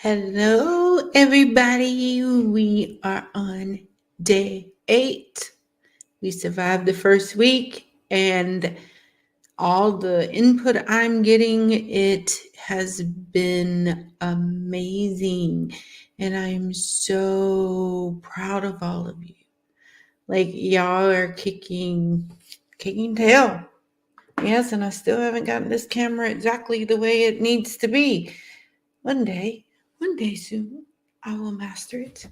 Hello, everybody. We are on day 8. We survived the first week, and all the input I'm getting, it has been amazing. And I'm so proud of all of you. Like, y'all are kicking tail. Yes, and I still haven't gotten this camera exactly the way it needs to be. One day soon, I will master it.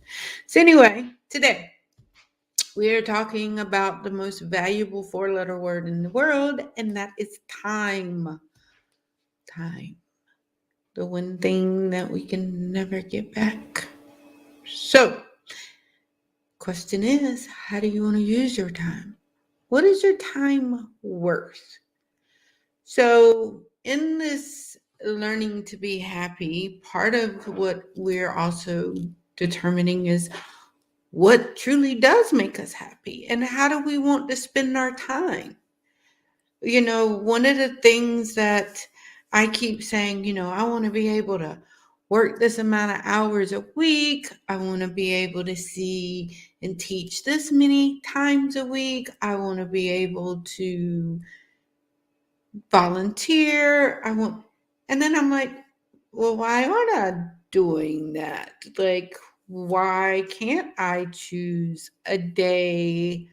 So, anyway, today we are talking about the most valuable 4-letter word in the world, and that is time. Time. The one thing that we can never get back. So, question is, how do you want to use your time? What is your time worth? So, in this learning to be happy, part of what we're also determining is what truly does make us happy and how do we want to spend our time. One of the things that I keep saying, I want to be able to work this amount of hours a week. I want to be able to see and teach this many times a week. I want to be able to volunteer. And then I'm like, well, why aren't I doing that? Like, why can't I choose a day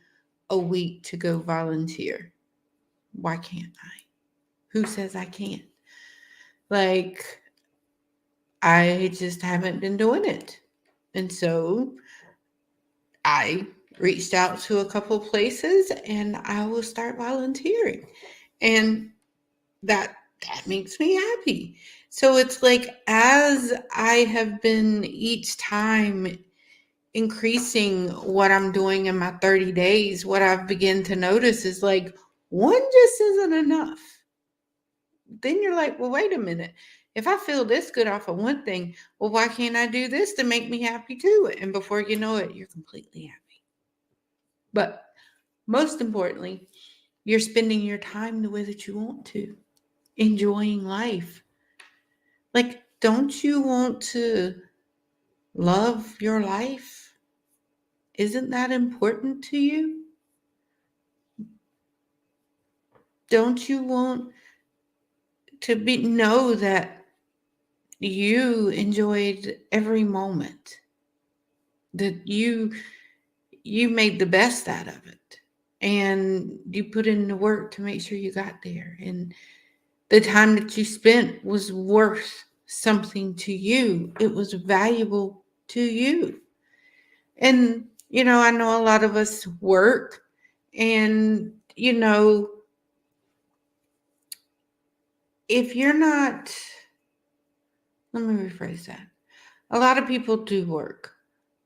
a week to go volunteer? Why can't I? Who says I can't? Like, I just haven't been doing it. And so I reached out to a couple places and I will start volunteering. And that makes me happy. So it's like, as I have been each time increasing what I'm doing in my 30 days, what I've begun to notice is like, one just isn't enough. Then you're like, well, wait a minute. If I feel this good off of one thing, well, why can't I do this to make me happy too? And before you know it, you're completely happy. But most importantly, you're spending your time the way that you want to, enjoying life. Like, don't you want to love your life? Isn't that important to you? Don't you want to know that you enjoyed every moment, that you made the best out of it, and you put in the work to make sure you got there, and the time that you spent was worth something to you. It was valuable to you. And I know a lot of us work, and if you're not, let me rephrase that. A lot of people do work,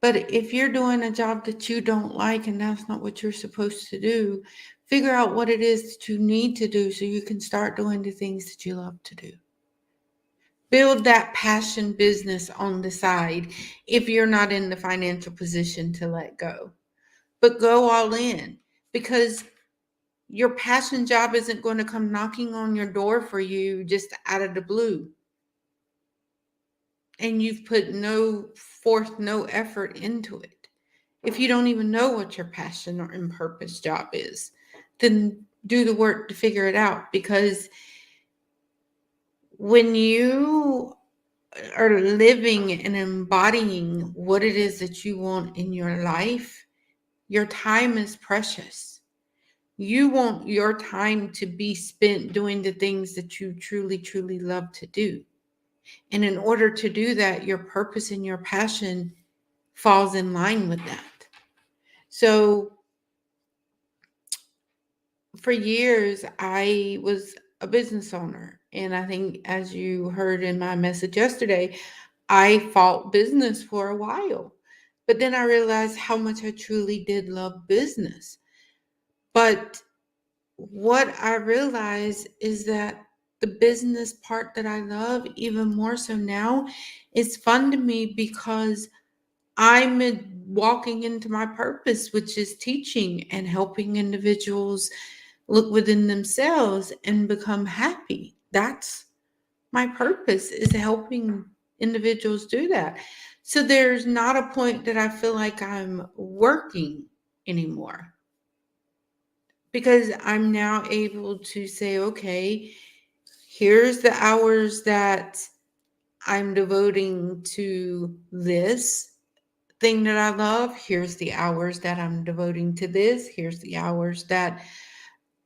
but if you're doing a job that you don't like and that's not what you're supposed to do, figure out what it is that you need to do so you can start doing the things that you love to do. Build that passion business on the side if you're not in the financial position to let go. But go all in, because your passion job isn't going to come knocking on your door for you just out of the blue. And you've put no effort into it. If you don't even know what your passion or in purpose job is, then do the work to figure it out. Because when you are living and embodying what it is that you want in your life, your time is precious. You want your time to be spent doing the things that you truly, truly love to do. And in order to do that, your purpose and your passion falls in line with that. So for years, I was a business owner. And I think, as you heard in my message yesterday, I fought business for a while. But then I realized how much I truly did love business. But what I realized is that the business part that I love even more so now is fun to me, because I'm walking into my purpose, which is teaching and helping individuals look within themselves and become happy. That's my purpose, is helping individuals do that. So there's not a point that I feel like I'm working anymore because I'm now able to say, okay, here's the hours that I'm devoting to this thing that I love. Here's the hours that I'm devoting to this. Here's the hours that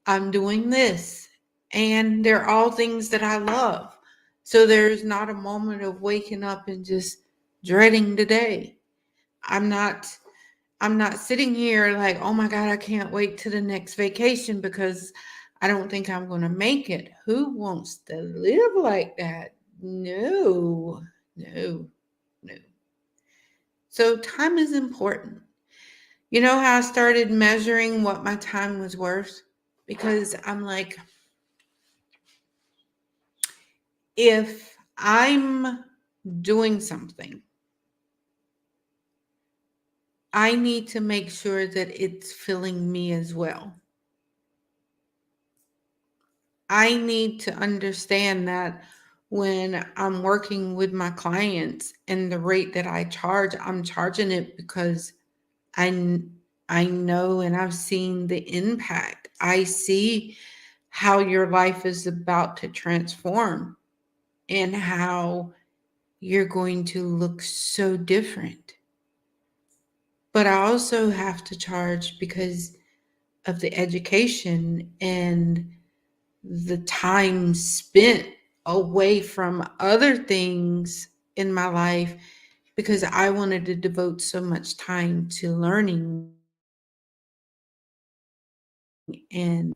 I'm doing this. And they're all things that I love. So there's not a moment of waking up and just dreading the day. I'm not I'm not sitting here like, "Oh my god, I can't wait to the next vacation because I don't think I'm going to make it." Who wants to live like that? No. No. No. So time is important. You know how I started measuring what my time was worth? Because I'm like, if I'm doing something, I need to make sure that it's filling me as well. I need to understand that when I'm working with my clients and the rate that I charge, I'm charging it because I I know and I've seen the impact. I see how your life is about to transform and how you're going to look so different. But I also have to charge because of the education and the time spent away from other things in my life because I wanted to devote so much time to learning and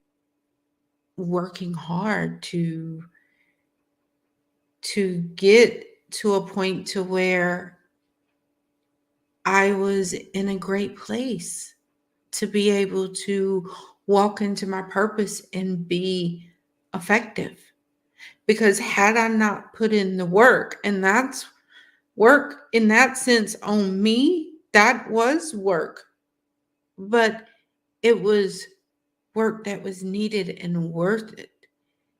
working hard to get to a point to where I was in a great place to be able to walk into my purpose and be effective. Because had I not put in the work, and that's work in that sense on me, that was work, but it was work that was needed and worth it.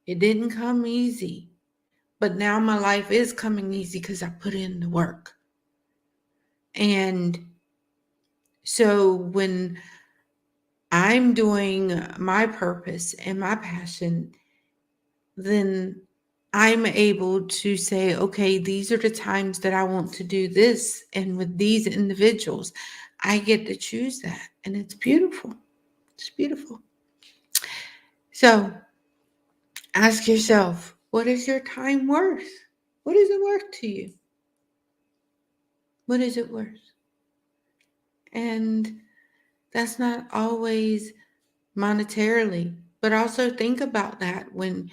It didn't come easy, but now my life is coming easy because I put in the work. And so when I'm doing my purpose and my passion, then I'm able to say, okay, these are the times that I want to do this. And with these individuals, I get to choose that. And it's beautiful. It's beautiful. So ask yourself, what is your time worth? What is it worth to you? What is it worth? And that's not always monetarily, but also think about that when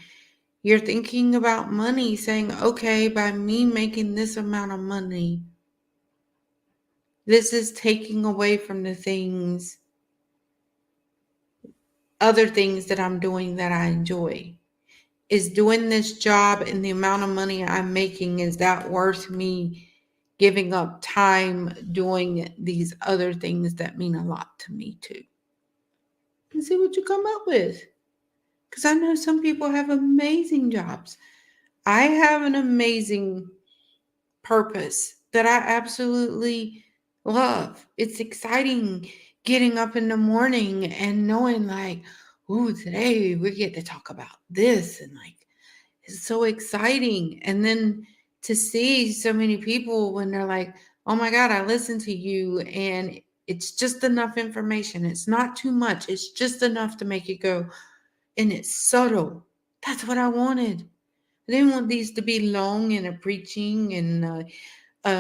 you're thinking about money, saying, okay, by me making this amount of money, this is taking away from the things, other things that I'm doing that I enjoy. Is doing this job and the amount of money I'm making, is that worth me giving up time doing these other things that mean a lot to me too? And see what you come up with. Because I know some people have amazing jobs. I have an amazing purpose that I absolutely love. It's exciting getting up in the morning and knowing like, ooh, today we get to talk about this, and like it's so exciting. And then to see so many people when they're like, oh my God, I listened to you and it's just enough information. It's not too much. It's just enough to make it go. And it's subtle. That's what I wanted. I didn't want these to be long and a preaching and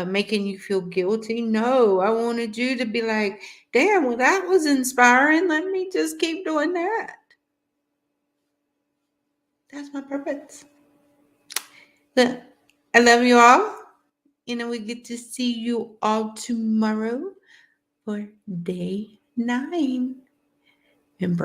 making you feel guilty. No, I wanted you to be like, damn, well, that was inspiring. Let me just keep doing that. That's my purpose. Look, I love you all. And we get to see you all tomorrow for day 9. Embrace